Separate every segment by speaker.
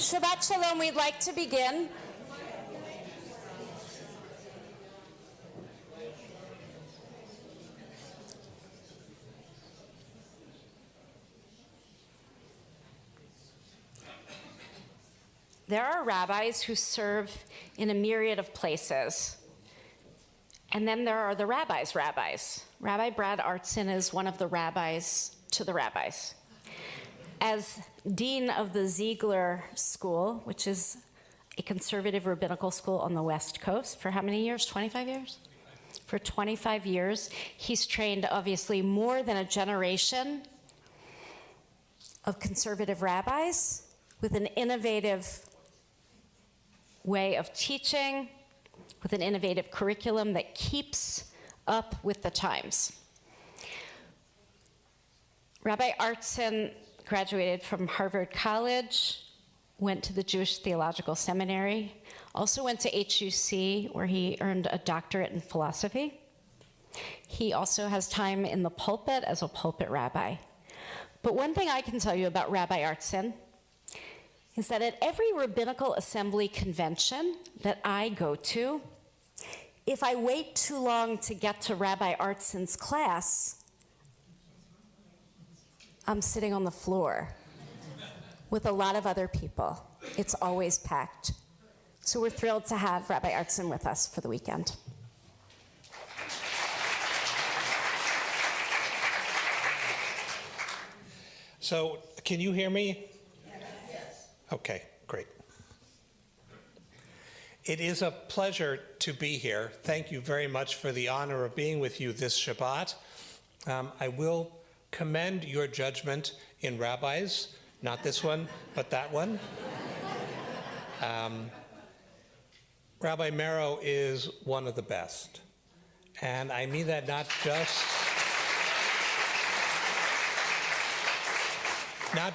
Speaker 1: Shabbat Shalom, we'd like to begin. There are rabbis who serve in a myriad of places. And then there are the rabbis' rabbis. Rabbi Brad Artson is one of the rabbis to the rabbis. As dean of the Ziegler School, which is a conservative rabbinical school on the West Coast, for how many years? 25 years? For 25 years, he's trained obviously more than a generation of conservative rabbis with an innovative way of teaching, with an innovative curriculum that keeps up with the times. Rabbi Artson graduated from Harvard College, went to the Jewish Theological Seminary, also went to HUC, where he earned a doctorate in philosophy. He also has time in the pulpit as a pulpit rabbi. But one thing I can tell you about Rabbi Artson is that at every rabbinical assembly convention that I go to, if I wait too long to get to Rabbi Artson's class, I'm sitting on the floor with a lot of other people. It's always packed. So we're thrilled to have Rabbi Artson with us for the weekend.
Speaker 2: So, can you hear me? Yes. Okay, great. It is a pleasure to be here. Thank you very much for the honor of being with you this Shabbat. I will commend your judgment in rabbis, not this one, but that one. Rabbi Mero is one of the best. And I mean that not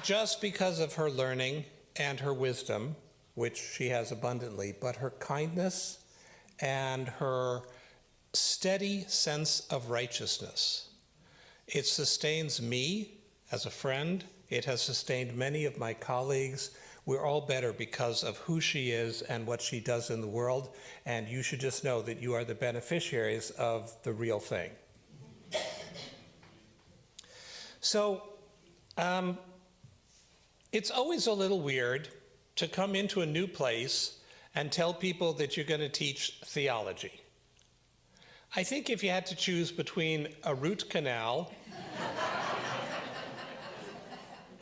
Speaker 2: just because of her learning and her wisdom, which she has abundantly, but her kindness and her steady sense of righteousness. It sustains me as a friend. It has sustained many of my colleagues. We're all better because of who she is and what she does in the world, and you should just know that you are the beneficiaries of the real thing. So, it's always a little weird to come into a new place and tell people that you're going to teach theology. I think if you had to choose between a root canal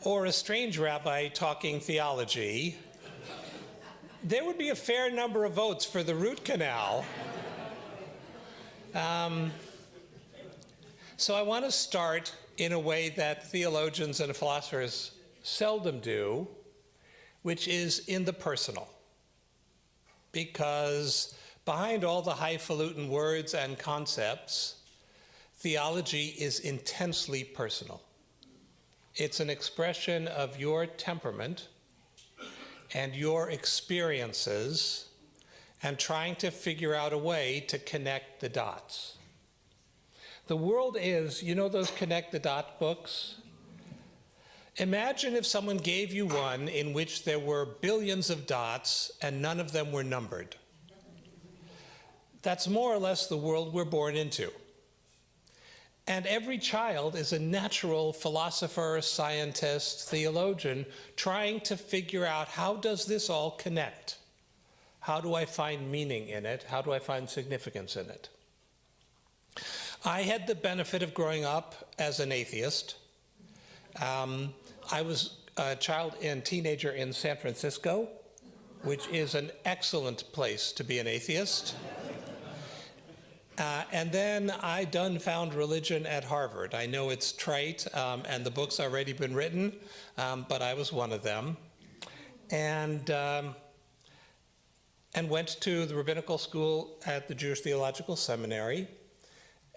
Speaker 2: or a strange rabbi talking theology, there would be a fair number of votes for the root canal. So I want to start in a way that theologians and philosophers seldom do, which is in the personal. Because behind all the highfalutin words and concepts, theology is intensely personal. It's an expression of your temperament and your experiences and trying to figure out a way to connect the dots. The world is, you know those connect the dot books? Imagine if someone gave you one in which there were billions of dots and none of them were numbered. That's more or less the world we're born into. And every child is a natural philosopher, scientist, theologian, trying to figure out, how does this all connect? How do I find meaning in it? How do I find significance in it? I had the benefit of growing up as an atheist. I was a child and teenager in San Francisco, which is an excellent place to be an atheist. And then I found religion at Harvard. I know it's trite, and the book's already been written, but I was one of them. And went to the rabbinical school at the Jewish Theological Seminary,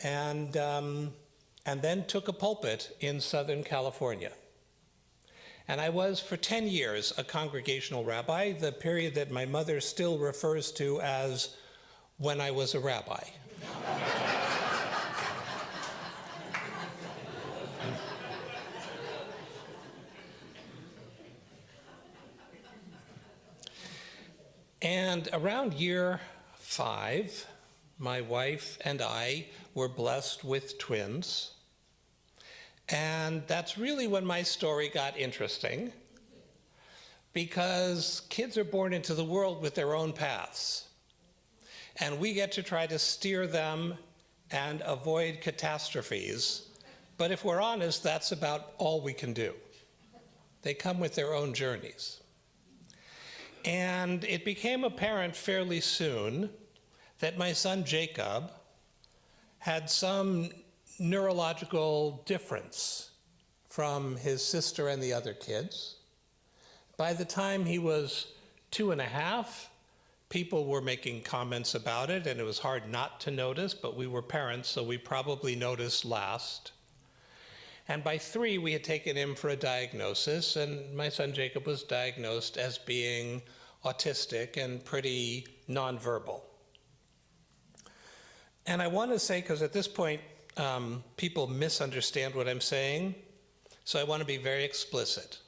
Speaker 2: and then took a pulpit in Southern California. And I was, for 10 years, a congregational rabbi, the period that my mother still refers to as when I was a rabbi. And around year 5, my wife and I were blessed with twins. And that's really when my story got interesting, because kids are born into the world with their own paths. And we get to try to steer them and avoid catastrophes. But if we're honest, that's about all we can do. They come with their own journeys. And it became apparent fairly soon that my son Jacob had some neurological difference from his sister and the other kids. By the time he was 2.5, people were making comments about it, and it was hard not to notice, but we were parents, so we probably noticed last. And by 3, we had taken him for a diagnosis, and my son Jacob was diagnosed as being autistic and pretty nonverbal. And I want to say, because at this point, people misunderstand what I'm saying, so I want to be very explicit.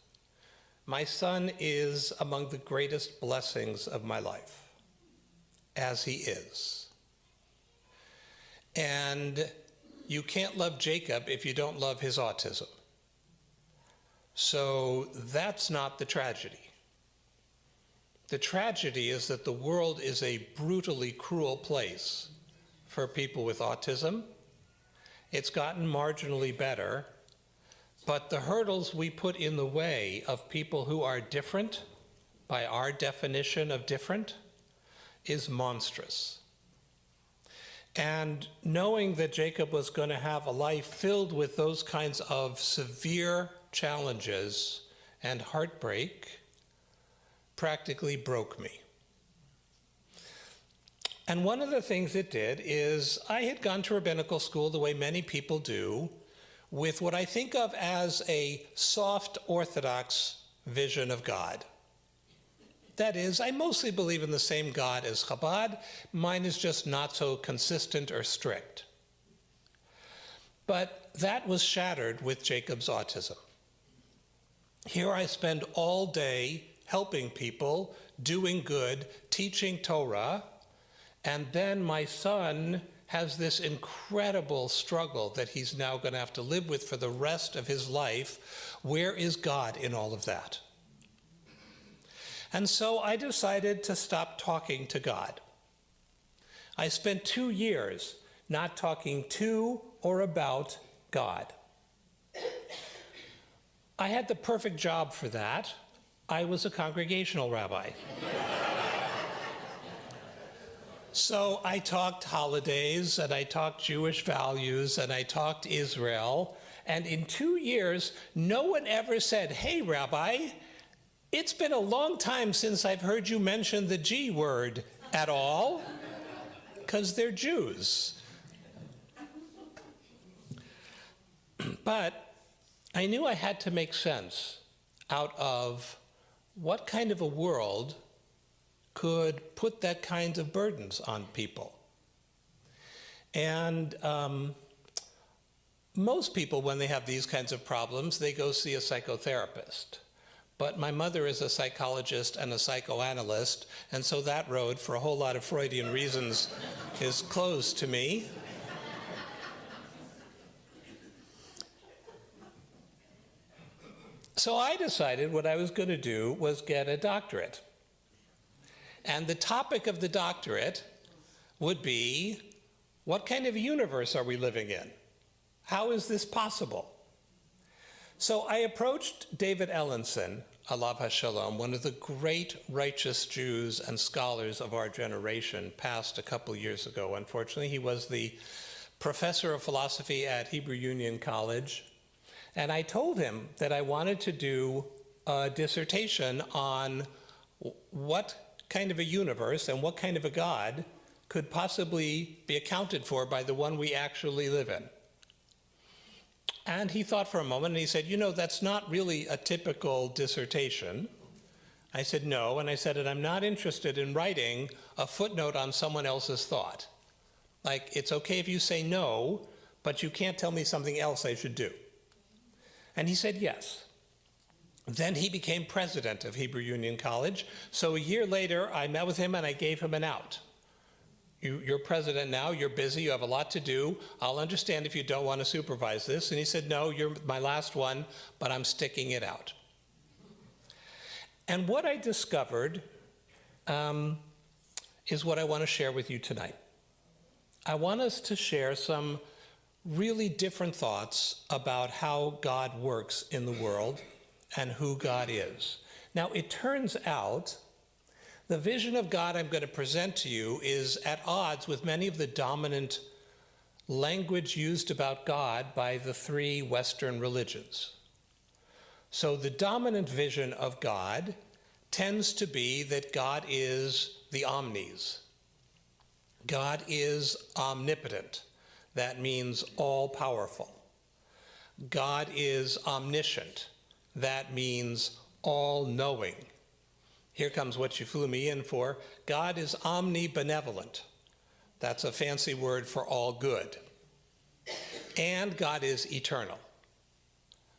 Speaker 2: My son is among the greatest blessings of my life, as he is. And you can't love Jacob if you don't love his autism. So that's not the tragedy. The tragedy is that the world is a brutally cruel place for people with autism. It's gotten marginally better, but the hurdles we put in the way of people who are different, by our definition of different, is monstrous. And knowing that Jacob was going to have a life filled with those kinds of severe challenges and heartbreak practically broke me. And one of the things it did is I had gone to rabbinical school the way many people do, with what I think of as a soft Orthodox vision of God. That is, I mostly believe in the same God as Chabad. Mine is just not so consistent or strict. But that was shattered with Jacob's autism. Here I spend all day helping people, doing good, teaching Torah, and then my son has this incredible struggle that he's now going to have to live with for the rest of his life. Where is God in all of that? And so I decided to stop talking to God. I spent 2 years not talking to or about God. I had the perfect job for that. I was a congregational rabbi. So I talked holidays, and I talked Jewish values, and I talked Israel. And in 2 years, no one ever said, "Hey, Rabbi, it's been a long time since I've heard you mention the G word at all," because they're Jews. But I knew I had to make sense out of what kind of a world could put that kind of burdens on people. And most people, when they have these kinds of problems, they go see a psychotherapist. But my mother is a psychologist and a psychoanalyst, and so that road, for a whole lot of Freudian reasons, is closed to me. So I decided what I was going to do was get a doctorate. And the topic of the doctorate would be, what kind of universe are we living in? How is this possible? So I approached David Ellenson, alav hashalom, one of the great righteous Jews and scholars of our generation, passed a couple years ago. Unfortunately, he was the professor of philosophy at Hebrew Union College. And I told him that I wanted to do a dissertation on what kind of a universe and what kind of a God could possibly be accounted for by the one we actually live in. And he thought for a moment, and he said, "You know, that's not really a typical dissertation." I said, "No," and I said, "And I'm not interested in writing a footnote on someone else's thought. Like, it's okay if you say no, but you can't tell me something else I should do." And he said yes. Then he became president of Hebrew Union College. So a year later, I met with him and I gave him an out. You're president now, you're busy, you have a lot to do. I'll understand if you don't want to supervise this. And he said, no, you're my last one, but I'm sticking it out. And what I discovered is what I want to share with you tonight. I want us to share some really different thoughts about how God works in the world and who God is. Now, it turns out the vision of God I'm going to present to you is at odds with many of the dominant language used about God by the three Western religions. So the dominant vision of God tends to be that God is the omnis. God is omnipotent. That means all-powerful. God is omniscient. That means all-knowing. Here comes what you flew me in for. God is omnibenevolent. That's a fancy word for all good. And God is eternal,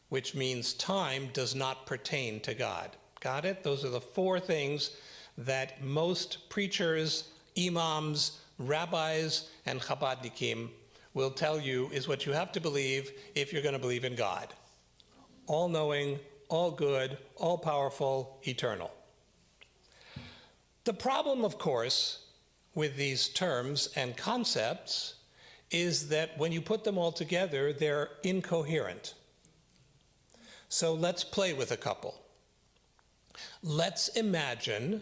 Speaker 2: which means time does not pertain to God. Got it? Those are the four things that most preachers, imams, rabbis, and Chabadnikim will tell you is what you have to believe if you're going to believe in God. All-knowing, all good, all-powerful, eternal. The problem, of course, with these terms and concepts is that when you put them all together, they're incoherent. So let's play with a couple. Let's imagine,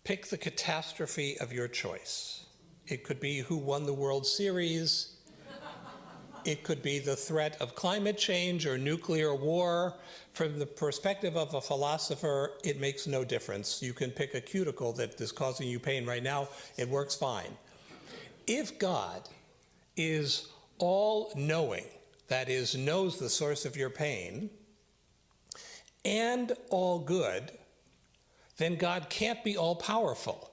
Speaker 2: pick the catastrophe of your choice. It could be who won the World Series. It could be the threat of climate change or nuclear war. From the perspective of a philosopher, it makes no difference. You can pick a cuticle that is causing you pain right now. It works fine. If God is all-knowing, that is, knows the source of your pain, and all good, then God can't be all-powerful.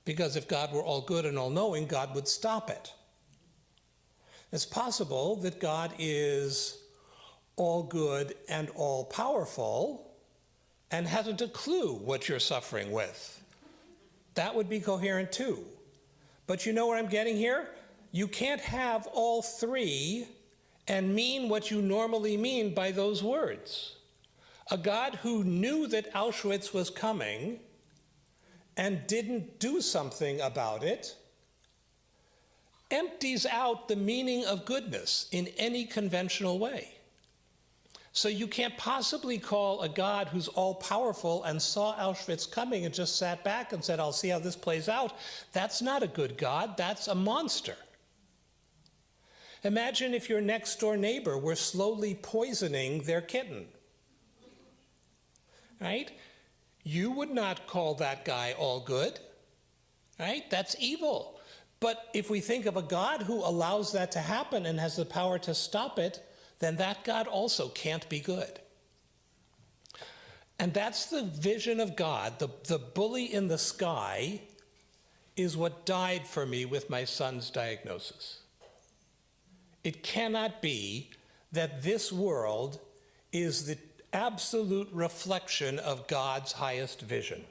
Speaker 2: Because if God were all good and all-knowing, God would stop it. It's possible that God is all good and all powerful and hasn't a clue what you're suffering with. That would be coherent too. But you know what I'm getting here? You can't have all three and mean what you normally mean by those words. A God who knew that Auschwitz was coming and didn't do something about it empties out the meaning of goodness in any conventional way. So you can't possibly call a God who's all-powerful and saw Auschwitz coming and just sat back and said, I'll see how this plays out. That's not a good God, that's a monster. Imagine if your next-door neighbor were slowly poisoning their kitten, right? You would not call that guy all good, right? That's evil. But if we think of a God who allows that to happen and has the power to stop it, then that God also can't be good. And that's the vision of God. The bully in the sky is what died for me with my son's diagnosis. It cannot be that this world is the absolute reflection of God's highest vision.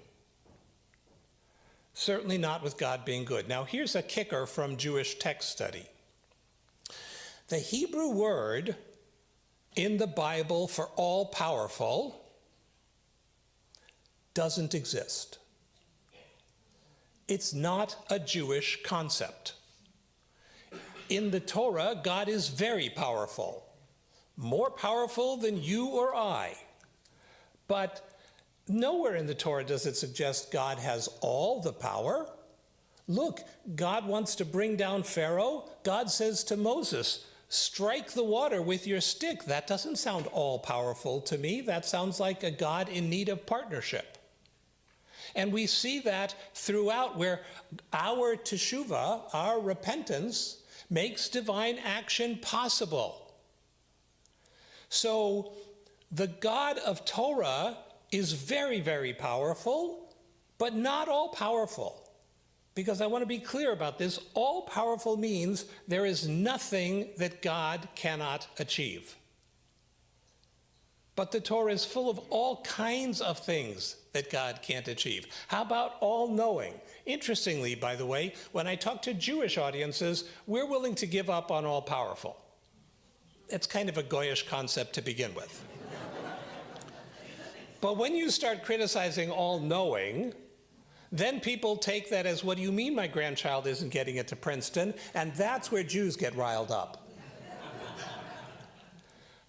Speaker 2: Certainly not with God being good. Now, here's a kicker from Jewish text study. The Hebrew word in the Bible for all-powerful doesn't exist. It's not a Jewish concept. In the Torah, God is very powerful, more powerful than you or I. But nowhere in the Torah does it suggest God has all the power. Look, God wants to bring down Pharaoh. God says to Moses, strike the water with your stick. That doesn't sound all-powerful to me. That sounds like a God in need of partnership. And we see that throughout, where our teshuvah, our repentance, makes divine action possible. So the God of Torah is very, very powerful, but not all-powerful. Because I want to be clear about this. All-powerful means there is nothing that God cannot achieve. But the Torah is full of all kinds of things that God can't achieve. How about all-knowing? Interestingly, by the way, when I talk to Jewish audiences, we're willing to give up on all-powerful. It's kind of a Goyish concept to begin with. But when you start criticizing all-knowing, then people take that as, what do you mean my grandchild isn't getting it to Princeton? And that's where Jews get riled up.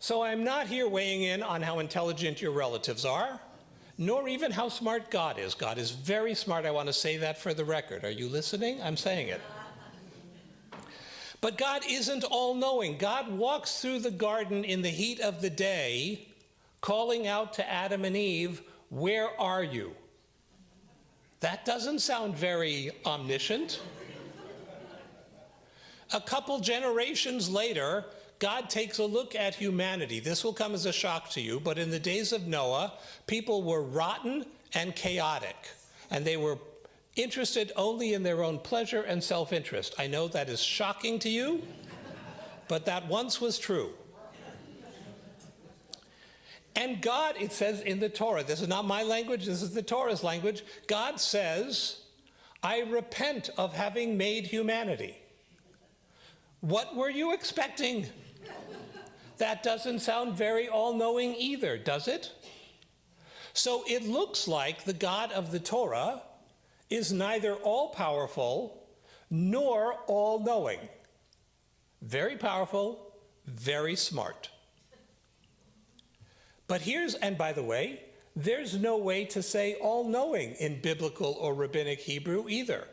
Speaker 2: So I'm not here weighing in on how intelligent your relatives are, nor even how smart God is. God is very smart. I want to say that for the record. Are you listening? I'm saying it. But God isn't all-knowing. God walks through the garden in the heat of the day, calling out to Adam and Eve, "Where are you?" That doesn't sound very omniscient. A couple generations later, God takes a look at humanity. This will come as a shock to you, but in the days of Noah, people were rotten and chaotic, and they were interested only in their own pleasure and self-interest. I know that is shocking to you, but that once was true. And God, it says in the Torah, this is not my language, this is the Torah's language, God says, "I repent of having made humanity." What were you expecting? That doesn't sound very all-knowing either, does it? So it looks like the God of the Torah is neither all-powerful nor all-knowing. Very powerful, very smart. But and by the way, there's no way to say all-knowing in biblical or rabbinic Hebrew either.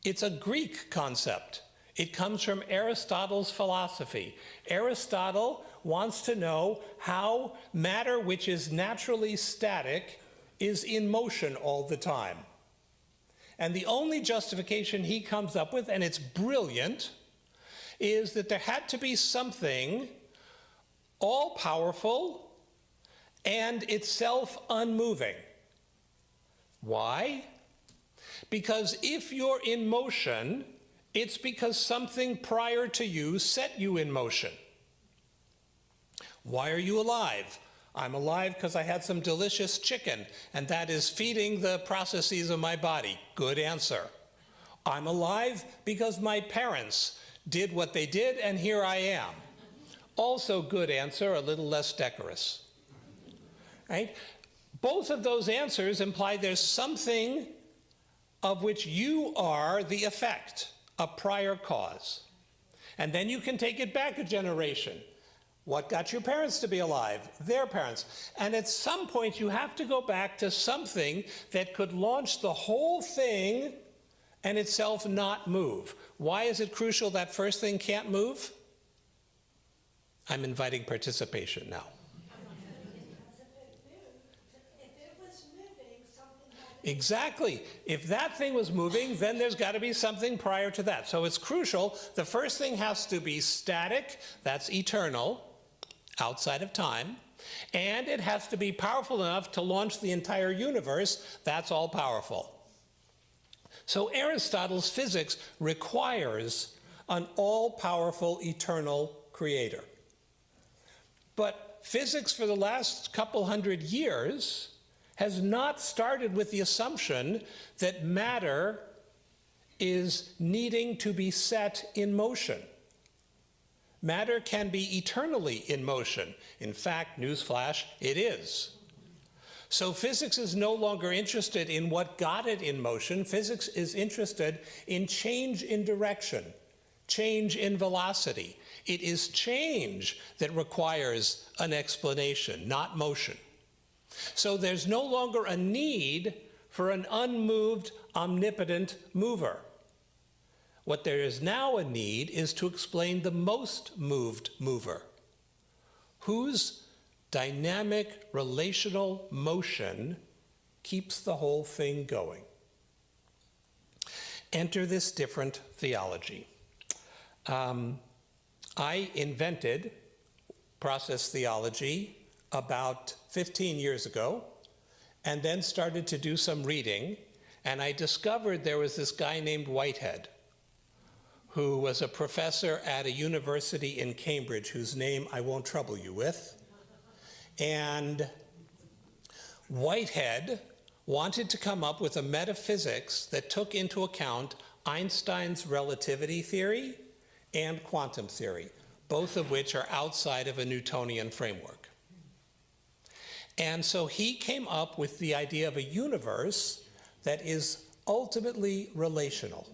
Speaker 2: It's a Greek concept. It comes from Aristotle's philosophy. Aristotle wants to know how matter which is naturally static is in motion all the time. And the only justification he comes up with, and it's brilliant, is that there had to be something all-powerful and itself unmoving. Why? Because if you're in motion, it's because something prior to you set you in motion. Why are you alive? I'm alive because I had some delicious chicken, and that is feeding the processes of my body. Good answer. I'm alive because my parents did what they did, and here I am. Also good answer, a little less decorous. Right? Both of those answers imply there's something of which you are the effect, a prior cause. And then you can take it back a generation. What got your parents to be alive? Their parents. And at some point you have to go back to something that could launch the whole thing and itself not move. Why is it crucial that first thing can't move? I'm inviting participation now. Exactly. If that thing was moving, then there's got to be something prior to that. So it's crucial. The first thing has to be static, that's eternal, outside of time, and it has to be powerful enough to launch the entire universe, that's all powerful. So Aristotle's physics requires an all-powerful, eternal creator. But physics for the last couple hundred years has not started with the assumption that matter is needing to be set in motion. Matter can be eternally in motion. In fact, newsflash, it is. So physics is no longer interested in what got it in motion. Physics is interested in change in direction, change in velocity. It is change that requires an explanation, not motion. So there's no longer a need for an unmoved, omnipotent mover. What there is now a need is to explain the most moved mover, whose dynamic relational motion keeps the whole thing going. Enter this different theology. I invented process theology about 15 years ago, and then started to do some reading, and I discovered there was this guy named Whitehead, who was a professor at a university in Cambridge, whose name I won't trouble you with. And Whitehead wanted to come up with a metaphysics that took into account Einstein's relativity theory and quantum theory, both of which are outside of a Newtonian framework. And so he came up with the idea of a universe that is ultimately relational.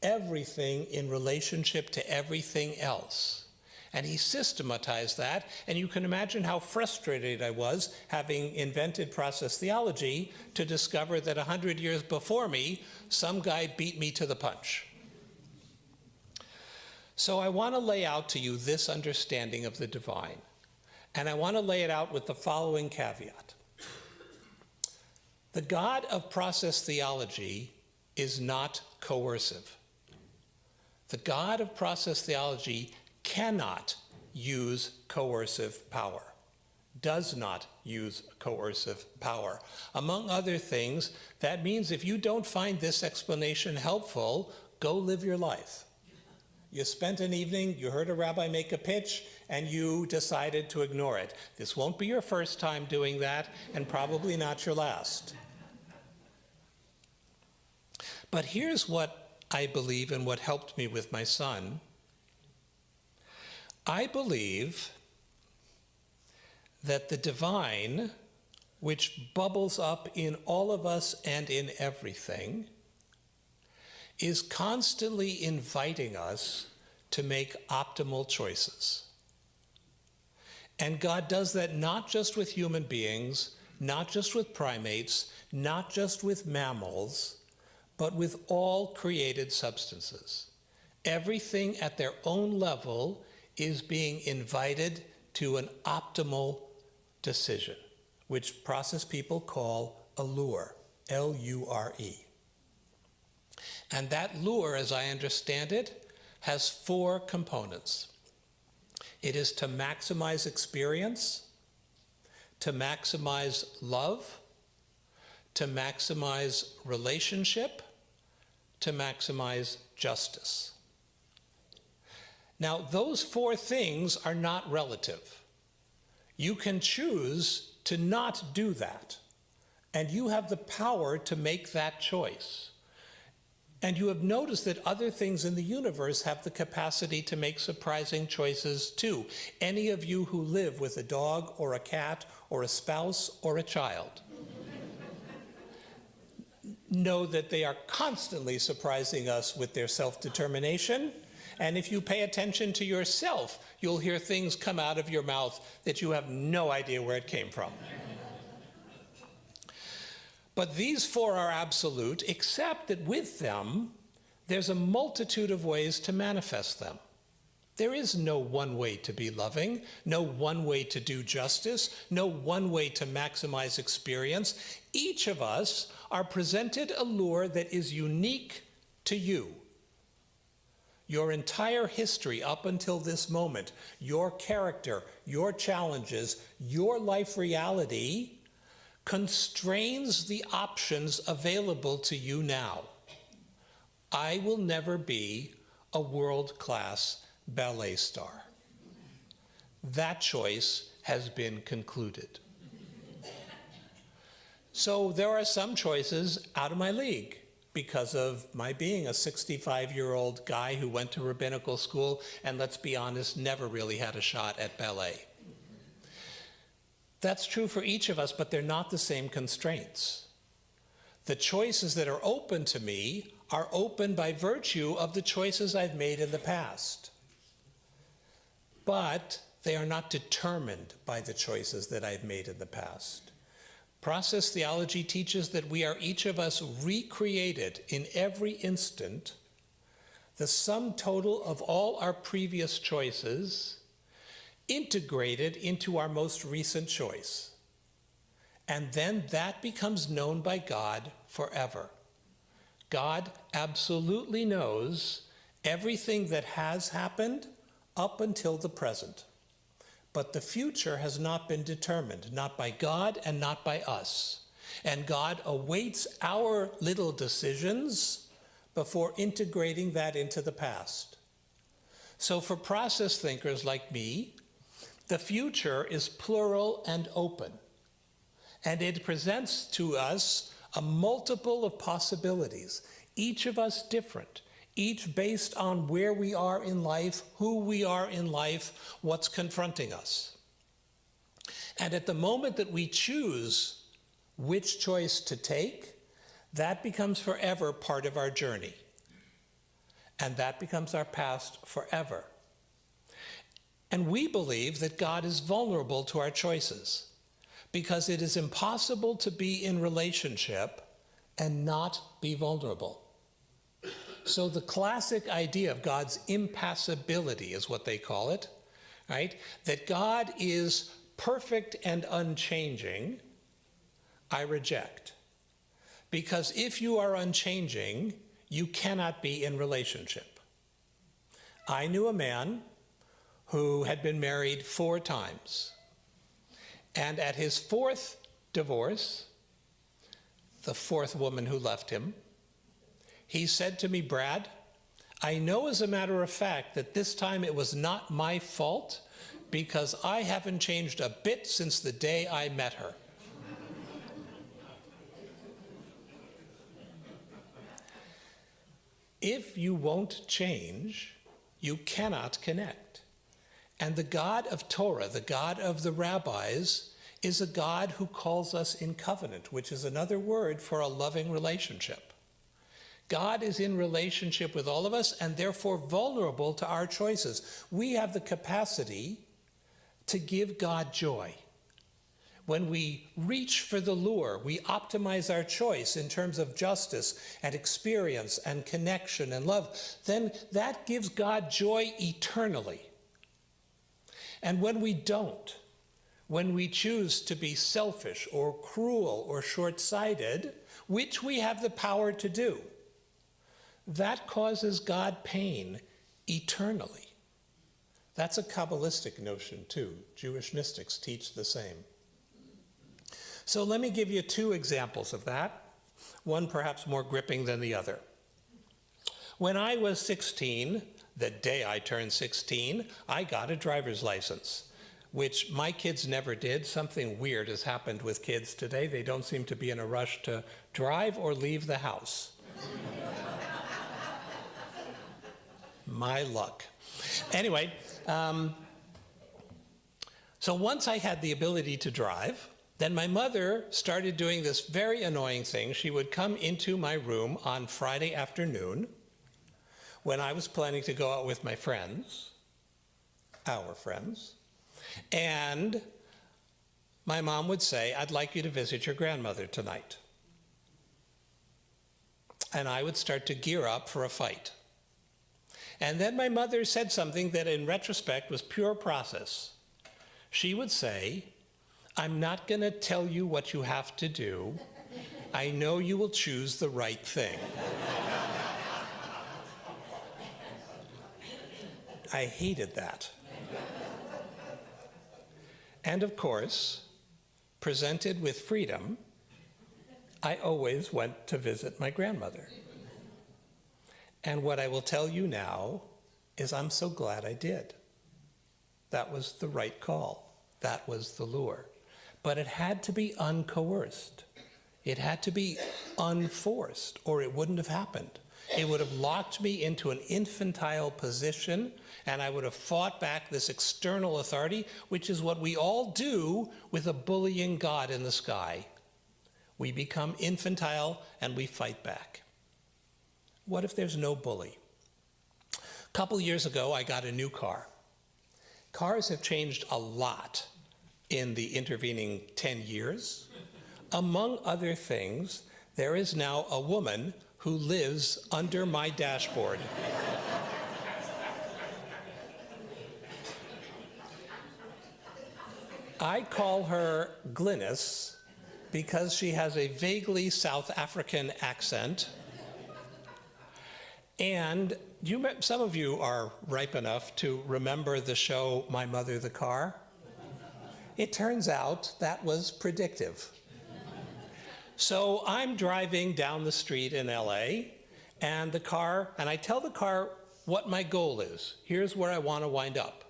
Speaker 2: Everything in relationship to everything else. And he systematized that, and you can imagine how frustrated I was, having invented process theology, to discover that 100 years before me, some guy beat me to the punch. So I want to lay out to you this understanding of the divine, and I want to lay it out with the following caveat. The God of process theology is not coercive. The God of process theology cannot use coercive power, does not use coercive power. Among other things, that means if you don't find this explanation helpful, go live your life. You spent an evening, you heard a rabbi make a pitch, and you decided to ignore it. This won't be your first time doing that, and probably not your last. But here's what I believe and what helped me with my son. I believe that the divine, which bubbles up in all of us and in everything, is constantly inviting us to make optimal choices. And God does that not just with human beings, not just with primates, not just with mammals, but with all created substances. Everything at their own level is being invited to an optimal decision, which process people call a lure, L-U-R-E. And that lure, as I understand it, has 4 components. It is to maximize experience, to maximize love, to maximize relationship, to maximize justice. Now, those 4 things are not relative. You can choose to not do that, and you have the power to make that choice. And you have noticed that other things in the universe have the capacity to make surprising choices too. Any of you who live with a dog or a cat or a spouse or a child know that they are constantly surprising us with their self-determination. And if you pay attention to yourself, you'll hear things come out of your mouth that you have no idea where it came from. But these 4 are absolute, except that with them, there's a multitude of ways to manifest them. There is no one way to be loving, no one way to do justice, no one way to maximize experience. Each of us are presented a lure that is unique to you. Your entire history up until this moment, your character, your challenges, your life reality constrains the options available to you now. I will never be a world-class ballet star. That choice has been concluded. So there are some choices out of my league because of my being a 65-year-old guy who went to rabbinical school and, let's be honest, never really had a shot at ballet. That's true for each of us, but they're not the same constraints. The choices that are open to me are open by virtue of the choices I've made in the past. But they are not determined by the choices that I've made in the past. Process theology teaches that we are each of us recreated in every instant, the sum total of all our previous choices, integrated into our most recent choice. And then that becomes known by God forever. God absolutely knows everything that has happened up until the present. But the future has not been determined, not by God and not by us. And God awaits our little decisions before integrating that into the past. So for process thinkers like me, The future is plural and open, and it presents to us a multiple of possibilities, each of us different, each based on where we are in life, who we are in life, what's confronting us. And at the moment that we choose which choice to take, that becomes forever part of our journey. And that becomes our past forever. And we believe that God is vulnerable to our choices because it is impossible to be in relationship and not be vulnerable. So the classic idea of God's impassibility is what they call it, right? That God is perfect and unchanging, I reject. Because if you are unchanging, you cannot be in relationship. I knew a man who had been married 4 times. And at his 4th divorce, the 4th woman who left him, he said to me, "Brad, I know as a matter of fact that this time it was not my fault because I haven't changed a bit since the day I met her." If you won't change, you cannot connect. And the God of Torah, the God of the rabbis, is a God who calls us in covenant, which is another word for a loving relationship. God is in relationship with all of us and therefore vulnerable to our choices. We have the capacity to give God joy. When we reach for the lure, we optimize our choice in terms of justice and experience and connection and love, then that gives God joy eternally. And when we don't, when we choose to be selfish or cruel or short-sighted, which we have the power to do, that causes God pain eternally. That's a Kabbalistic notion too. Jewish mystics teach the same. So let me give you 2 examples of that, one perhaps more gripping than the other. When I was 16, the day I turned 16, I got a driver's license, which my kids never did. Something weird has happened with kids today. They don't seem to be in a rush to drive or leave the house. My luck. Anyway, so once I had the ability to drive, then my mother started doing this very annoying thing. She would come into my room on Friday afternoon when I was planning to go out with my friends, our friends, and my mom would say, "I'd like you to visit your grandmother tonight." And I would start to gear up for a fight. And then my mother said something that in retrospect was pure process. She would say, "I'm not going to tell you what you have to do. I know you will choose the right thing." I hated that. And of course, presented with freedom, I always went to visit my grandmother. And what I will tell you now is I'm so glad I did. That was the right call. That was the lure. But it had to be uncoerced. It had to be unforced, or it wouldn't have happened. It would have locked me into an infantile position, and I would have fought back this external authority, which is what we all do with a bullying God in the sky. We become infantile and we fight back. What if there's no bully? A couple years ago, I got a new car. Cars have changed a lot in the intervening 10 years. Among other things, there is now a woman who lives under my dashboard. I call her Glynis because she has a vaguely South African accent. And some of you are ripe enough to remember the show My Mother the Car. It turns out that was predictive. So I'm driving down the street in LA, and I tell the car what my goal is. Here's where I want to wind up.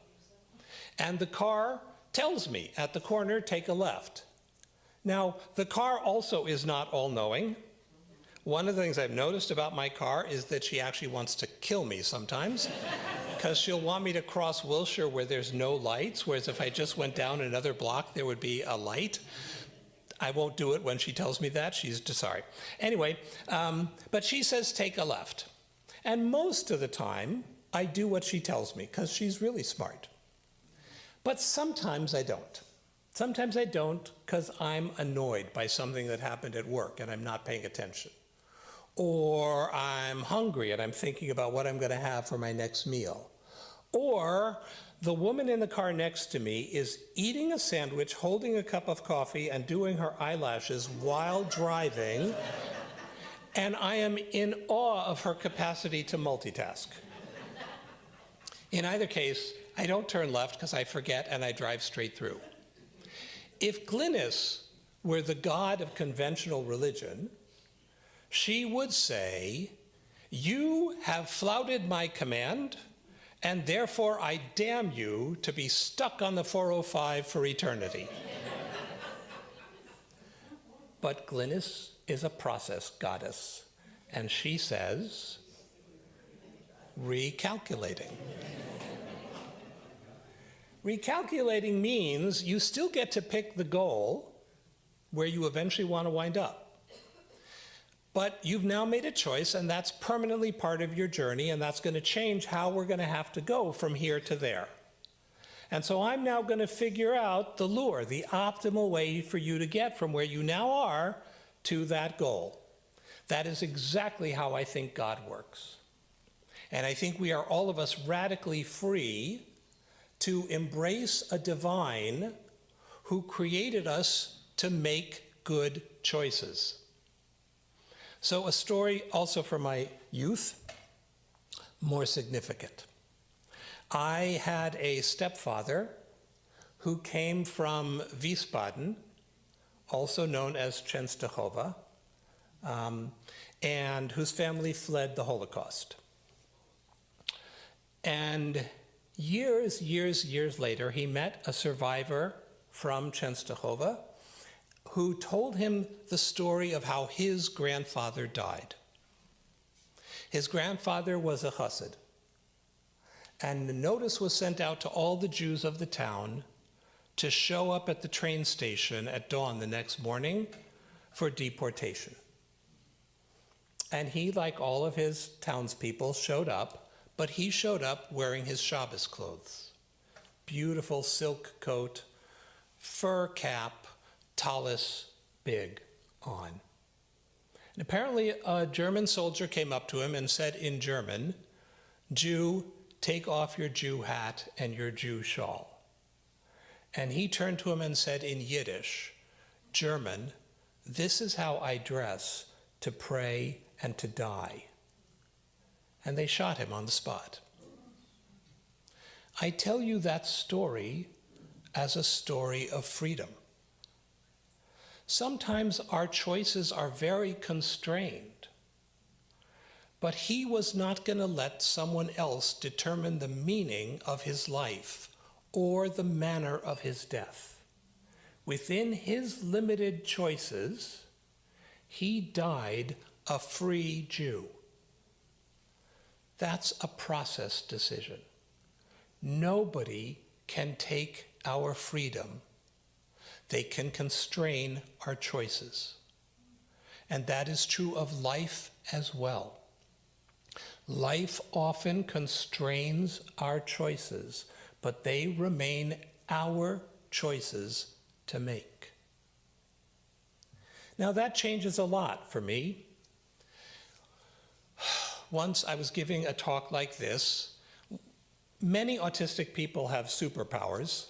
Speaker 2: And the car tells me at the corner, take a left. Now, the car also is not all-knowing. One of the things I've noticed about my car is that she actually wants to kill me sometimes, because she'll want me to cross Wilshire where there's no lights, whereas if I just went down another block, there would be a light. I won't do it when she tells me that. She's sorry. Anyway, but she says take a left. And most of the time, I do what she tells me, because she's really smart. But sometimes I don't. Sometimes I don't because I'm annoyed by something that happened at work and I'm not paying attention. Or I'm hungry and I'm thinking about what I'm going to have for my next meal. Or the woman in the car next to me is eating a sandwich, holding a cup of coffee, and doing her eyelashes while driving, and I am in awe of her capacity to multitask. In either case, I don't turn left because I forget and I drive straight through. If Glynis were the god of conventional religion, she would say, "You have flouted my command, and therefore I damn you to be stuck on the 405 for eternity." But Glynis is a process goddess, and she says, recalculating. Recalculating means you still get to pick the goal where you eventually want to wind up. But you've now made a choice, and that's permanently part of your journey, and that's going to change how we're going to have to go from here to there. And so I'm now going to figure out the lure, the optimal way for you to get from where you now are to that goal. That is exactly how I think God works. And I think we are, all of us, radically free to embrace a divine who created us to make good choices. So a story also from my youth, more significant. I had a stepfather who came from Wiesbaden, also known as Częstochowa, and whose family fled the Holocaust. And years later, he met a survivor from Częstochowa who told him the story of how his grandfather died. His grandfather was a chassid, and the notice was sent out to all the Jews of the town to show up at the train station at dawn the next morning for deportation. And he, like all of his townspeople, showed up, but he showed up wearing his Shabbos clothes. Beautiful silk coat, fur cap, tallis, big on. And apparently a German soldier came up to him and said in German, "Jew, take off your Jew hat and your Jew shawl." And he turned to him and said in Yiddish, "German, this is how I dress to pray and to die." And they shot him on the spot. I tell you that story as a story of freedom. Sometimes our choices are very constrained, but he was not going to let someone else determine the meaning of his life or the manner of his death. Within his limited choices, he died a free Jew. That's a process decision. Nobody can take our freedom. They can constrain our choices. And that is true of life as well. Life often constrains our choices, but they remain our choices to make. Now that changes a lot for me. Once I was giving a talk like this. Many autistic people have superpowers.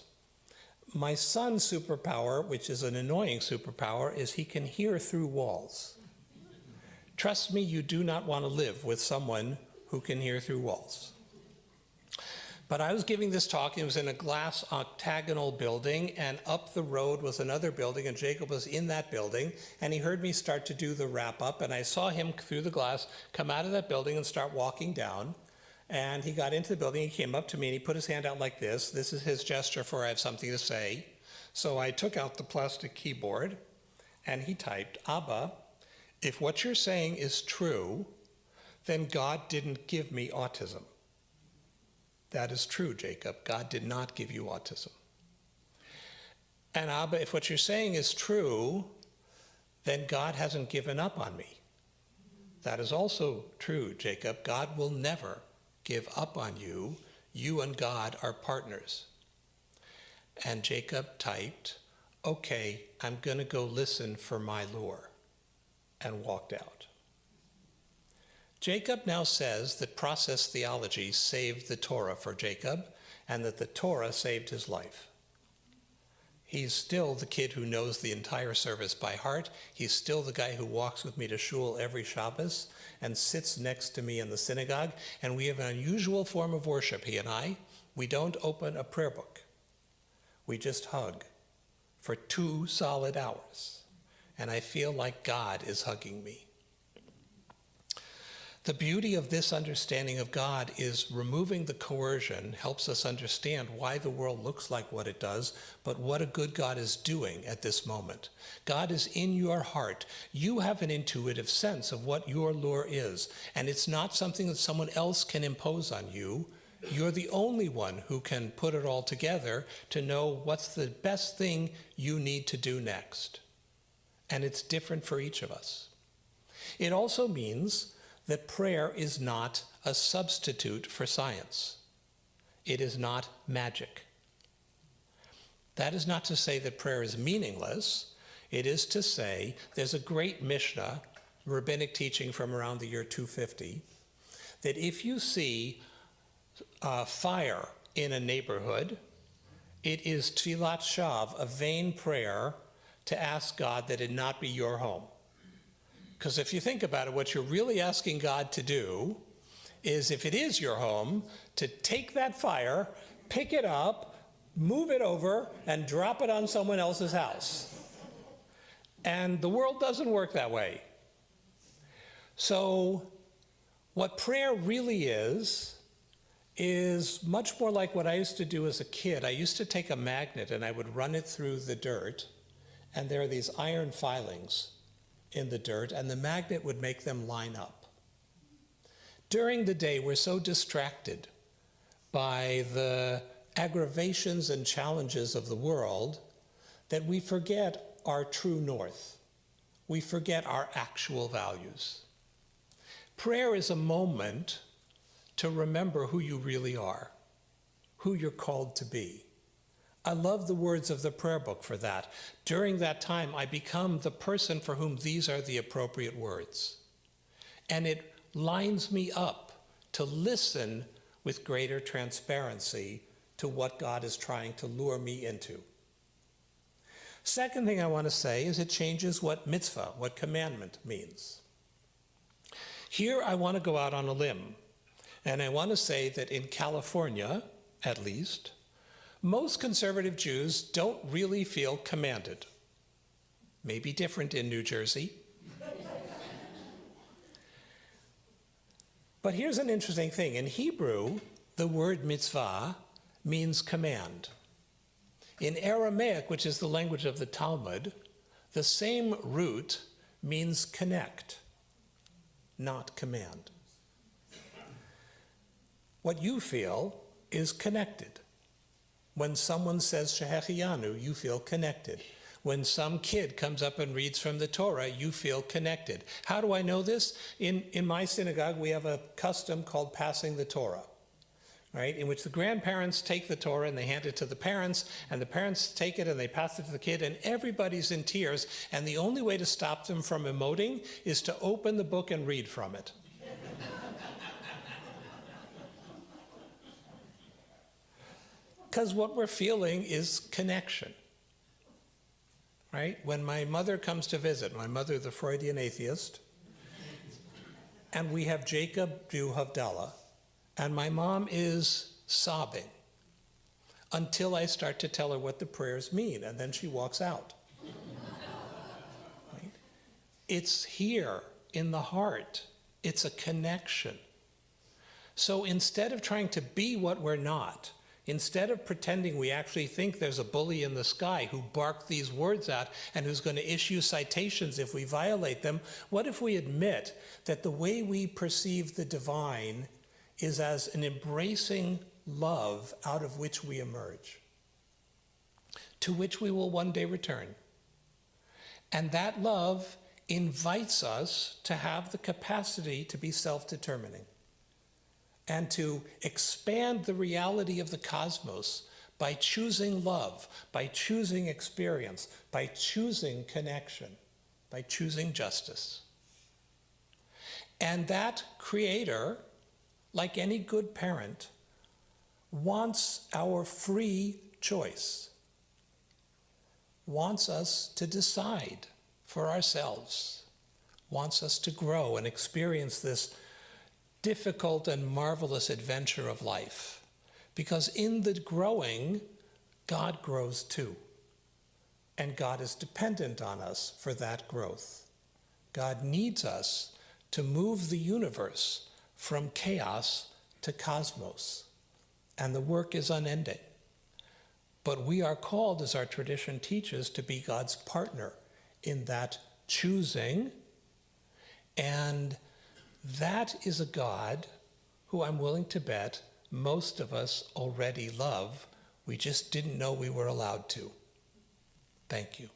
Speaker 2: My son's superpower, which is an annoying superpower, is he can hear through walls. Trust me, you do not want to live with someone who can hear through walls. But I was giving this talk, it was in a glass octagonal building, and up the road was another building, and Jacob was in that building, and he heard me start to do the wrap up, and I saw him through the glass come out of that building and start walking down, And he got into the building, he came up to me and he put his hand out like this. This is his gesture for I have something to say. So I took out the plastic keyboard and he typed, Abba, if what you're saying is true, then God didn't give me autism. That is true, Jacob. God did not give you autism. And Abba, if what you're saying is true, then God hasn't given up on me. That is also true, Jacob. God will never give up on you. You and God are partners. And Jacob typed, okay, I'm going to go listen for my lure, and walked out. Jacob now says that process theology saved the Torah for Jacob, and that the Torah saved his life. He's still the kid who knows the entire service by heart. He's still the guy who walks with me to shul every Shabbos and sits next to me in the synagogue. And we have an unusual form of worship, he and I. We don't open a prayer book. We just hug for 2 solid hours. And I feel like God is hugging me. The beauty of this understanding of God is removing the coercion helps us understand why the world looks like what it does, but what a good God is doing at this moment. God is in your heart. You have an intuitive sense of what your lure is, and it's not something that someone else can impose on you. You're the only one who can put it all together to know what's the best thing you need to do next. And it's different for each of us. It also means that prayer is not a substitute for science. It is not magic. That is not to say that prayer is meaningless. It is to say there's a great Mishnah, rabbinic teaching from around the year 250, that if you see fire in a neighborhood, it is tfilat shav, a vain prayer to ask God that it not be your home. Because if you think about it, what you're really asking God to do is, if it is your home, to take that fire, pick it up, move it over, and drop it on someone else's house. And the world doesn't work that way. So what prayer really is much more like what I used to do as a kid. I used to take a magnet and I would run it through the dirt, and there are these iron filings in the dirt, and the magnet would make them line up. During the day, we're so distracted by the aggravations and challenges of the world that we forget our true north. We forget our actual values. Prayer is a moment to remember who you really are, who you're called to be. I love the words of the prayer book for that. During that time, I become the person for whom these are the appropriate words. And it lines me up to listen with greater transparency to what God is trying to lure me into. Second thing I want to say is it changes what mitzvah, what commandment means. Here I want to go out on a limb, and I want to say that in California, at least, most conservative Jews don't really feel commanded. Maybe different in New Jersey. But here's an interesting thing. In Hebrew, the word mitzvah means command. In Aramaic, which is the language of the Talmud, the same root means connect, not command. What you feel is connected. When someone says Shehecheyanu, you feel connected. When some kid comes up and reads from the Torah, you feel connected. How do I know this? In my synagogue, we have a custom called passing the Torah, right? In which the grandparents take the Torah and they hand it to the parents, and the parents take it and they pass it to the kid, and everybody's in tears, and the only way to stop them from emoting is to open the book and read from it. Because what we're feeling is connection, right? When my mother comes to visit, my mother, the Freudian atheist, and we have Jacob do Havdalah, and my mom is sobbing until I start to tell her what the prayers mean, and then she walks out. Right? It's here in the heart. It's a connection. So instead of trying to be what we're not, instead of pretending we actually think there's a bully in the sky who barked these words out and who's going to issue citations if we violate them, what if we admit that the way we perceive the divine is as an embracing love out of which we emerge, to which we will one day return. And that love invites us to have the capacity to be self-determining and to expand the reality of the cosmos by choosing love, by choosing experience, by choosing connection, by choosing justice. And that Creator, like any good parent, wants our free choice, wants us to decide for ourselves, wants us to grow and experience this difficult and marvelous adventure of life. Because in the growing, God grows too. And God is dependent on us for that growth. God needs us to move the universe from chaos to cosmos. And the work is unending. But we are called, as our tradition teaches, to be God's partner in that choosing. And that is a God who I'm willing to bet most of us already love. We just didn't know we were allowed to. Thank you.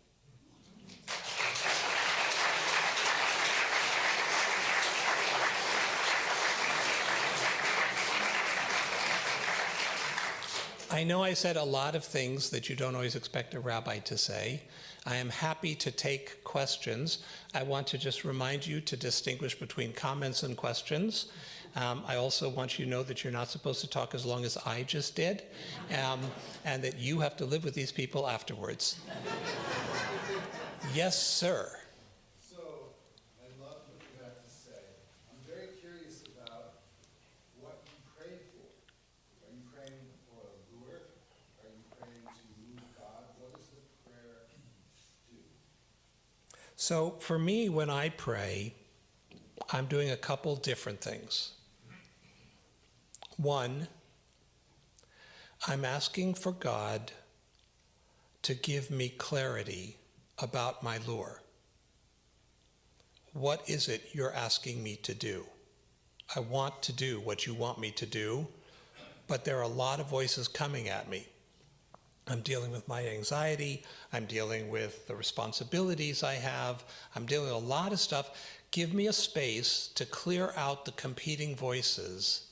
Speaker 2: I know I said a lot of things that you don't always expect a rabbi to say. I am happy to take questions. I want to just remind you to distinguish between comments and questions. I also want you to know that you're not supposed to talk as long as I just did, and that you have to live with these people afterwards. Yes, sir.
Speaker 3: So, I love what you have to say. I'm very curious about what you pray for. Are you praying for a lure? Are you praying to move God? What does the prayer do?
Speaker 2: So for me, when I pray, I'm doing a couple different things. One, I'm asking for God to give me clarity about my lure. What is it you're asking me to do? I want to do what you want me to do, but there are a lot of voices coming at me. I'm dealing with my anxiety, I'm dealing with the responsibilities I have, I'm dealing with a lot of stuff. Give me a space to clear out the competing voices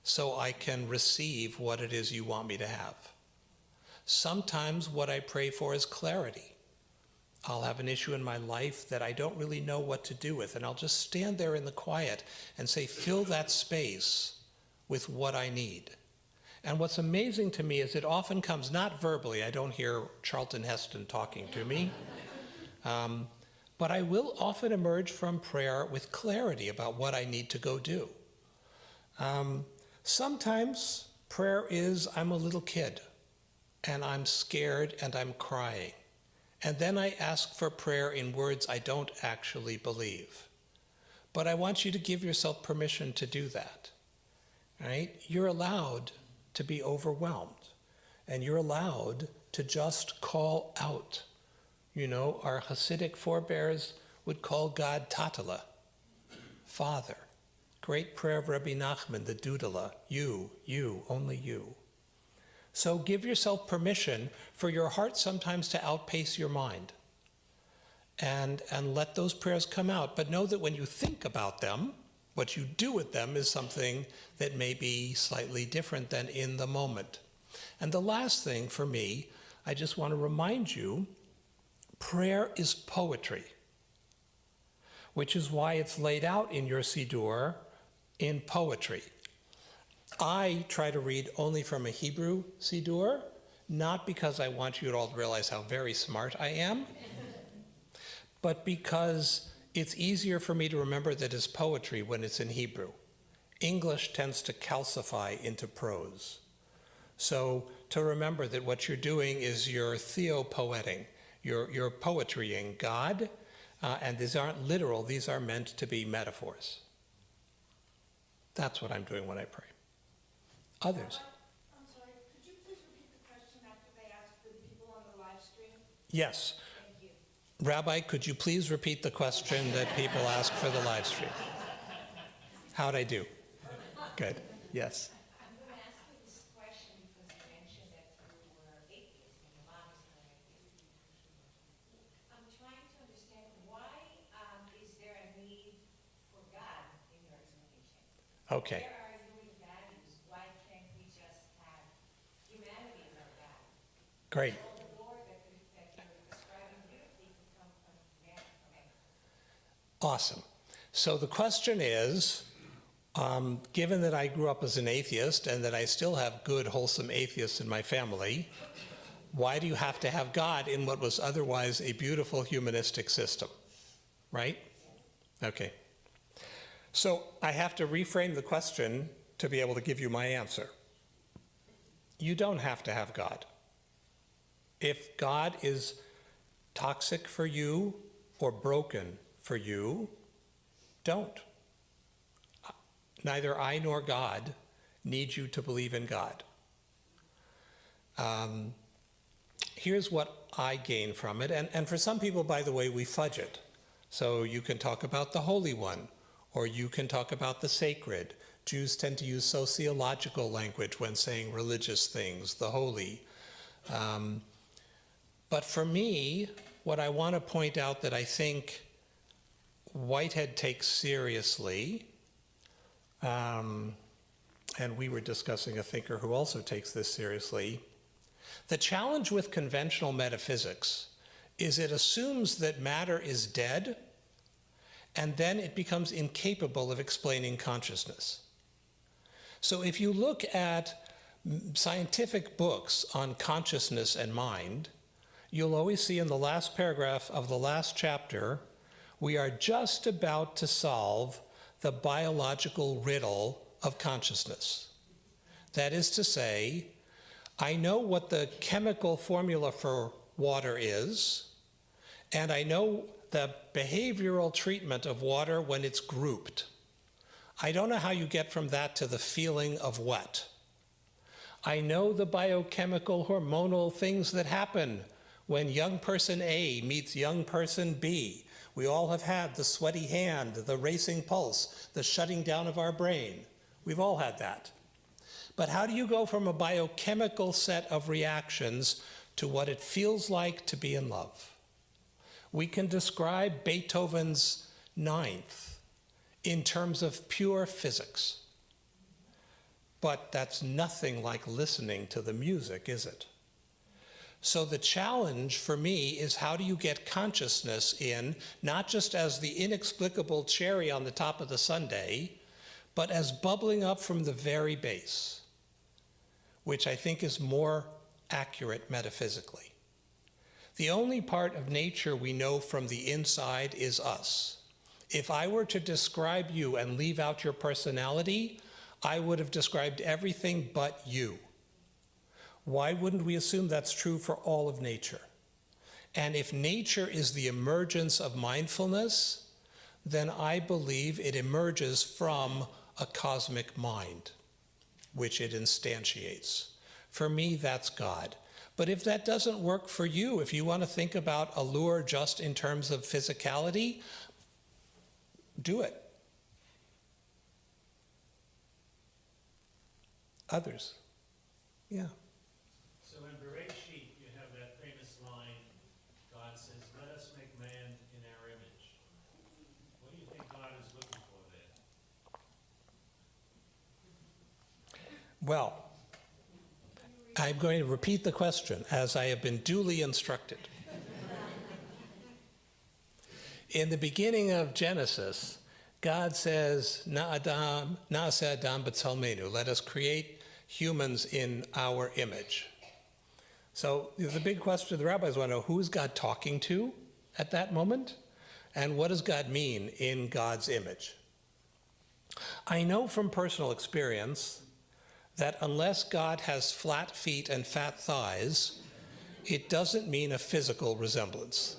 Speaker 2: so I can receive what it is you want me to have. Sometimes what I pray for is clarity. I'll have an issue in my life that I don't really know what to do with, and I'll just stand there in the quiet and say, fill that space with what I need. And what's amazing to me is it often comes not verbally. I don't hear Charlton Heston talking to me. But I will often emerge from prayer with clarity about what I need to go do. Sometimes prayer is, I'm a little kid, and I'm scared, and I'm crying. And then I ask for prayer in words I don't actually believe. But I want you to give yourself permission to do that, right? You're allowed to be overwhelmed, and you're allowed to just call out. You know, our Hasidic forebears would call God Tatala, Father. Great prayer of Rabbi Nachman, the Dudala, you, only you. So give yourself permission for your heart sometimes to outpace your mind, and let those prayers come out. But know that when you think about them, what you do with them is something that may be slightly different than in the moment. And the last thing for me, I just want to remind you, prayer is poetry, which is why it's laid out in your Siddur in poetry. I try to read only from a Hebrew Siddur, not because I want you all to realize how very smart I am, but because it's easier for me to remember that it's poetry when it's in Hebrew. English tends to calcify into prose. So to remember that what you're doing is you're theopoeting, you're poetrying God, and these aren't literal, these are meant to be metaphors. That's what I'm doing when I pray. Others?
Speaker 4: I'm sorry, could you please repeat the question after they asked for the people on the live stream?
Speaker 2: Yes.
Speaker 4: Thank you.
Speaker 2: Rabbi, could you please repeat the question that people asked for the live stream? How'd I do? Good. Yes.
Speaker 5: I'm going to ask you this question because you mentioned that you were atheist and your mom is an atheist. I'm trying to understand why is there a need for God in your explanation?
Speaker 2: Okay.
Speaker 5: Where are your values? Why can't we just have humanity as our God?
Speaker 2: Great.
Speaker 5: All the Lord that you're describing beautifully could come from humanity.
Speaker 2: Awesome. So the question is, given that I grew up as an atheist and that I still have good, wholesome atheists in my family, why do you have to have God in what was otherwise a beautiful humanistic system? Right? Okay. So I have to reframe the question to be able to give you my answer. You don't have to have God. If God is toxic for you or broken for you, don't. Neither I nor God need you to believe in God. Here's what I gain from it. And for some people, by the way, we fudge it. So you can talk about the Holy One, or you can talk about the sacred. Jews tend to use sociological language when saying religious things, the holy. But for me, what I want to point out that I think Whitehead takes seriously, and we were discussing a thinker who also takes this seriously. The challenge with conventional metaphysics is it assumes that matter is dead, and then it becomes incapable of explaining consciousness. So if you look at scientific books on consciousness and mind, you'll always see in the last paragraph of the last chapter, we are just about to solve the biological riddle of consciousness. That is to say, I know what the chemical formula for water is, and I know the behavioral treatment of water when it's grouped. I don't know how you get from that to the feeling of wet. I know the biochemical hormonal things that happen when young person A meets young person B. We all have had the sweaty hand, the racing pulse, the shutting down of our brain. We've all had that. But how do you go from a biochemical set of reactions to what it feels like to be in love? We can describe Beethoven's Ninth in terms of pure physics. But that's nothing like listening to the music, is it? So the challenge for me is how do you get consciousness in, not just as the inexplicable cherry on the top of the sundae, but as bubbling up from the very base, which I think is more accurate metaphysically. The only part of nature we know from the inside is us. If I were to describe you and leave out your personality, I would have described everything but you. Why wouldn't we assume that's true for all of nature? And if nature is the emergence of mindfulness, then I believe it emerges from a cosmic mind, which it instantiates. For me, that's God. But if that doesn't work for you, if you want to think about allure just in terms of physicality, do it. Others? Yeah.
Speaker 6: So in Bereshit, you have that famous line, God says, let us make man in our image. What do you think God is looking for there?
Speaker 2: Well, I'm going to repeat the question as I have been duly instructed. In the beginning of Genesis, God says, Na'aseh Adam b'tzelmenu, let us create humans in our image. So the big question the rabbis want to know, who is God talking to at that moment? And what does God mean in God's image? I know from personal experience that unless God has flat feet and fat thighs, it doesn't mean a physical resemblance.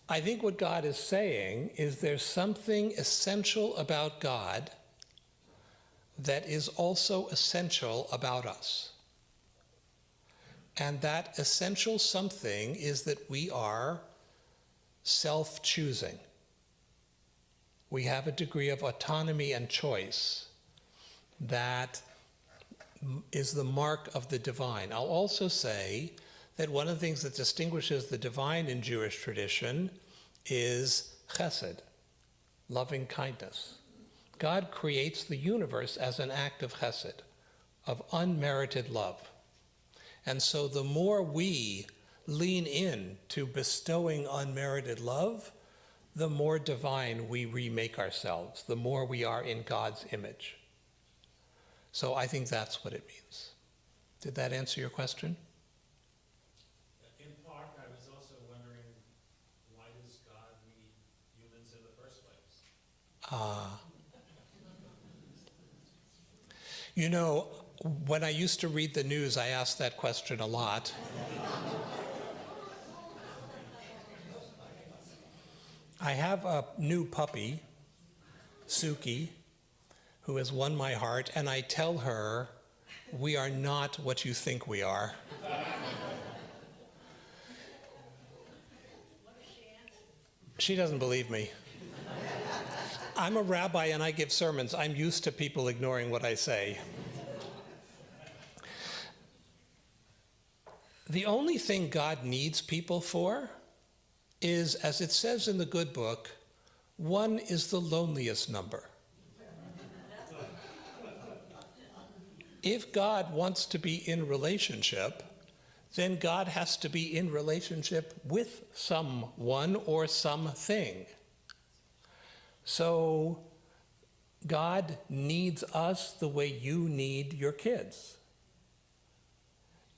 Speaker 2: I think what God is saying is there's something essential about God that is also essential about us. And that essential something is that we are self-choosing. We have a degree of autonomy and choice that is the mark of the divine. I'll also say that one of the things that distinguishes the divine in Jewish tradition is chesed, loving kindness. God creates the universe as an act of chesed, of unmerited love. And so the more we lean in to bestowing unmerited love, the more divine we remake ourselves, the more we are in God's image. So I think that's what it means. Did that answer your question?
Speaker 6: In part, I was also wondering, why does God need humans in the first place?
Speaker 2: You know, when I used to read the news, I asked that question a lot. I have a new puppy, Suki, who has won my heart, and I tell her, we are not what you think we are. She doesn't believe me. I'm a rabbi and I give sermons. I'm used to people ignoring what I say. The only thing God needs people for is, as it says in the good book, one is the loneliest number. If God wants to be in relationship, then God has to be in relationship with someone or something. So God needs us the way you need your kids.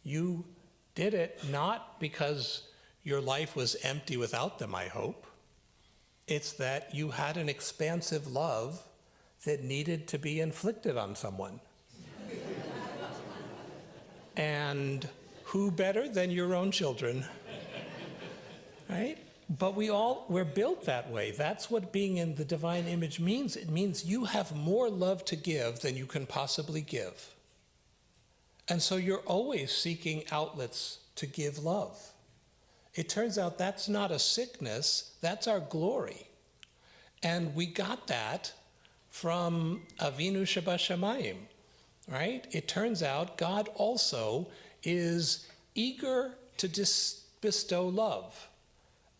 Speaker 2: You did it not because your life was empty without them, I hope. It's that you had an expansive love that needed to be inflicted on someone. And who better than your own children, right? But we're built that way. That's what being in the divine image means. It means you have more love to give than you can possibly give. And so you're always seeking outlets to give love. It turns out that's not a sickness, that's our glory. And we got that from Avinu Shebashamayim, right? It turns out God also is eager to bestow love.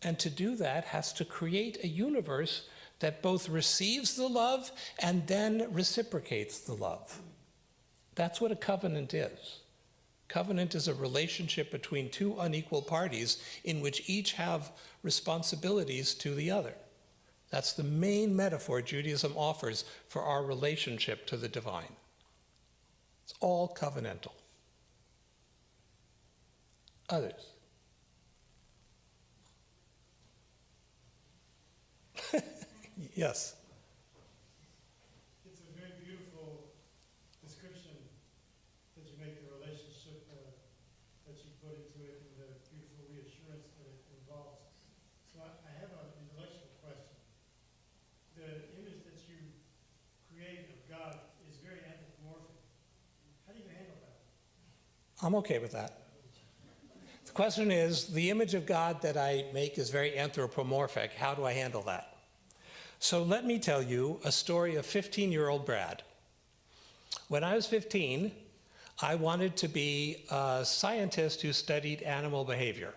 Speaker 2: And to do that has to create a universe that both receives the love and then reciprocates the love. That's what a covenant is. Covenant is a relationship between two unequal parties in which each have responsibilities to the other. That's the main metaphor Judaism offers for our relationship to the divine. It's all covenantal. Others? Yes.
Speaker 7: It's a very beautiful description that you make the relationship that you put into it and the beautiful reassurance that it involves. So I have an intellectual question. The image that you create of God is very anthropomorphic. How do you handle that?
Speaker 2: I'm okay with that. The question is, the image of God that I make is very anthropomorphic. How do I handle that? So let me tell you a story of 15-year-old Brad. When I was 15, I wanted to be a scientist who studied animal behavior.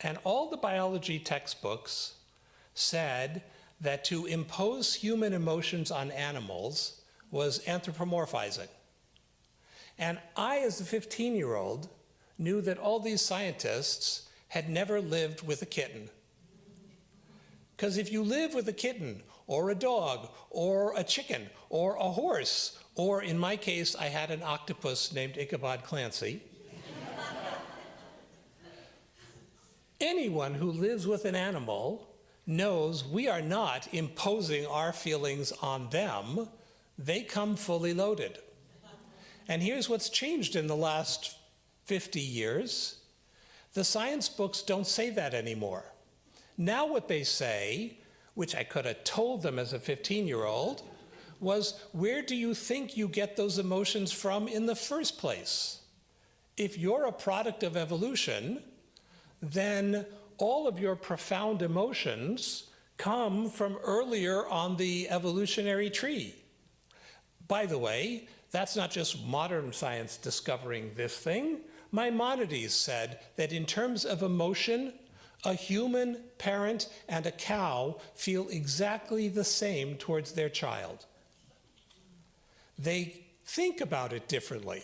Speaker 2: And all the biology textbooks said that to impose human emotions on animals was anthropomorphizing. And I, as a 15-year-old, knew that all these scientists had never lived with a kitten. Because if you live with a kitten, or a dog, or a chicken, or a horse, or in my case, I had an octopus named Ichabod Clancy, anyone who lives with an animal knows we are not imposing our feelings on them. They come fully loaded. And here's what's changed in the last 50 years. The science books don't say that anymore. Now what they say, which I could have told them as a 15-year-old, was, where do you think you get those emotions from in the first place? If you're a product of evolution, then all of your profound emotions come from earlier on the evolutionary tree. By the way, that's not just modern science discovering this thing. Maimonides said that in terms of emotion, a human parent and a cow feel exactly the same towards their child. They think about it differently,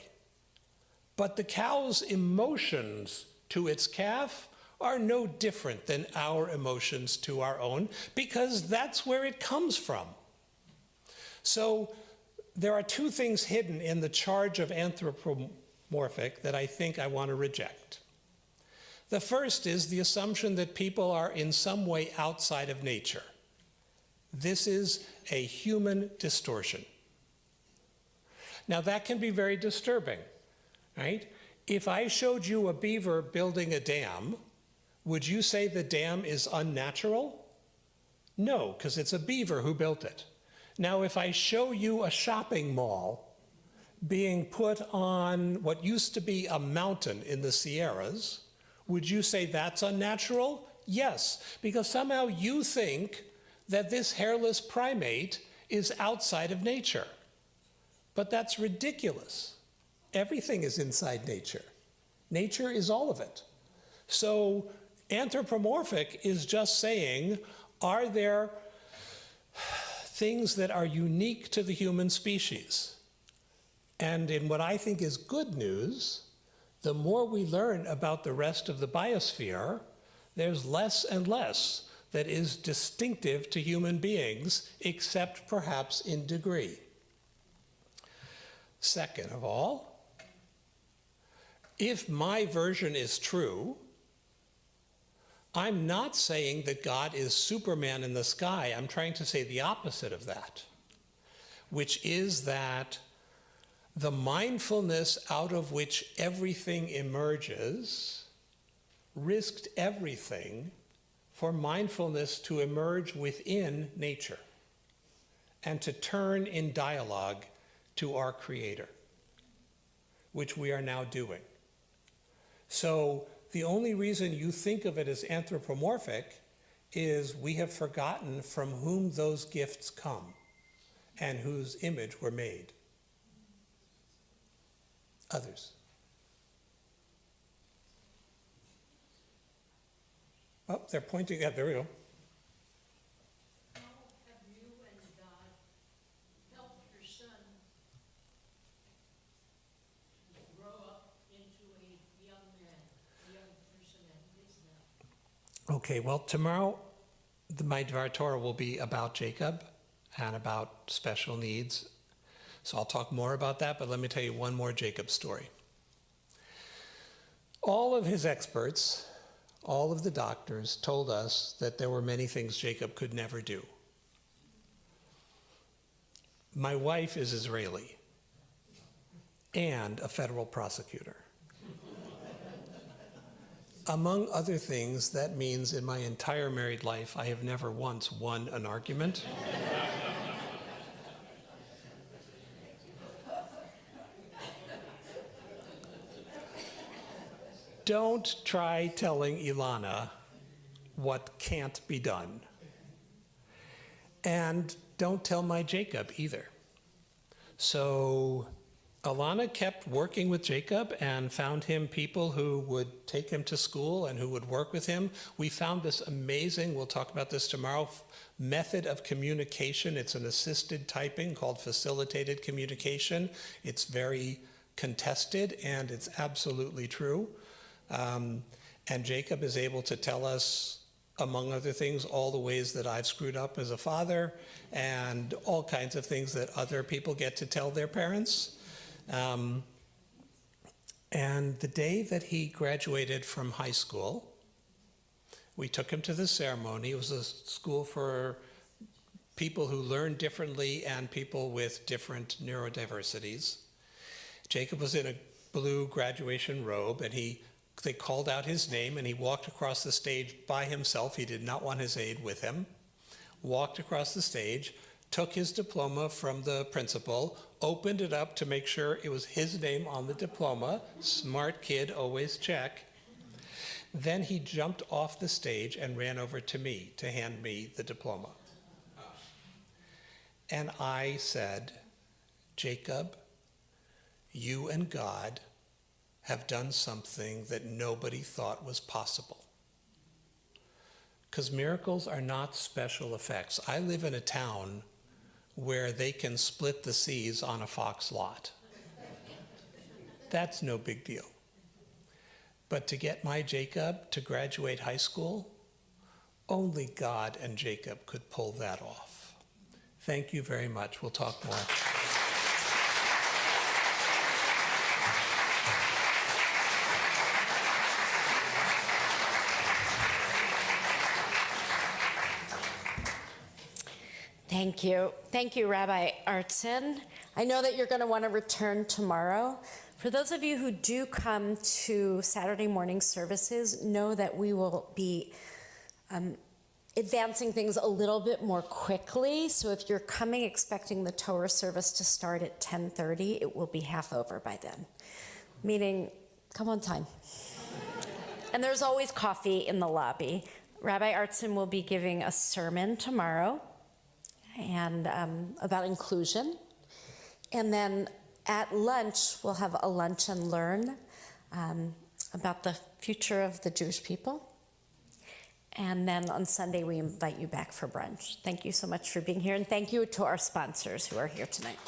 Speaker 2: but the cow's emotions to its calf are no different than our emotions to our own, because that's where it comes from. So there are two things hidden in the charge of anthropomorphic that I think I want to reject. The first is the assumption that people are in some way outside of nature. This is a human distortion. Now that can be very disturbing, right? If I showed you a beaver building a dam, would you say the dam is unnatural? No, because it's a beaver who built it. Now, if I show you a shopping mall being put on what used to be a mountain in the Sierras, would you say that's unnatural? Yes, because somehow you think that this hairless primate is outside of nature. But that's ridiculous. Everything is inside nature. Nature is all of it. So anthropomorphic is just saying, are there things that are unique to the human species? And in what I think is good news, the more we learn about the rest of the biosphere, there's less and less that is distinctive to human beings, except perhaps in degree. Second of all, if my version is true, I'm not saying that God is Superman in the sky. I'm trying to say the opposite of that, which is that the mindfulness out of which everything emerges risked everything for mindfulness to emerge within nature and to turn in dialogue to our Creator, which we are now doing. So the only reason you think of it as anthropomorphic is we have forgotten from whom those gifts come and whose image were made. Others? Oh, they're pointing. Yeah, there we go.
Speaker 8: How have you and God helped your son grow up into a young man, a young person that he is now?
Speaker 2: Okay, well, tomorrow my Dvar Torah will be about Jacob and about special needs. So I'll talk more about that, but let me tell you one more Jacob story. All of his experts, all of the doctors told us that there were many things Jacob could never do. My wife is Israeli and a federal prosecutor. Among other things, that means in my entire married life, I have never once won an argument. Don't try telling Ilana what can't be done. And don't tell my Jacob either. So Alana kept working with Jacob and found him people who would take him to school and who would work with him. We found this amazing, we'll talk about this tomorrow, method of communication. It's an assisted typing called facilitated communication. It's very contested and it's absolutely true. And Jacob is able to tell us, among other things, all the ways that I've screwed up as a father and all kinds of things that other people get to tell their parents. And the day that he graduated from high school, we took him to the ceremony. It was a school for people who learn differently and people with different neurodiversities. Jacob was in a blue graduation robe, and they called out his name, and he walked across the stage by himself. He did not want his aide with him. Walked across the stage, took his diploma from the principal, opened it up to make sure it was his name on the diploma. Smart kid, always check. Then he jumped off the stage and ran over to me to hand me the diploma. And I said, Jacob, you and God have done something that nobody thought was possible. Because miracles are not special effects. I live in a town where they can split the seas on a Fox lot. That's no big deal. But to get my Jacob to graduate high school, only God and Jacob could pull that off. Thank you very much. We'll talk more.
Speaker 1: Thank you. Thank you, Rabbi Artson. I know that you're going to want to return tomorrow. For those of you who do come to Saturday morning services, know that we will be advancing things a little bit more quickly. So if you're coming expecting the Torah service to start at 10:30, it will be half over by then. Meaning, come on time. And there's always coffee in the lobby. Rabbi Artson will be giving a sermon tomorrow and about inclusion. And then at lunch, we'll have a lunch and learn about the future of the Jewish people. And then on Sunday, we invite you back for brunch. Thank you so much for being here, and thank you to our sponsors who are here tonight.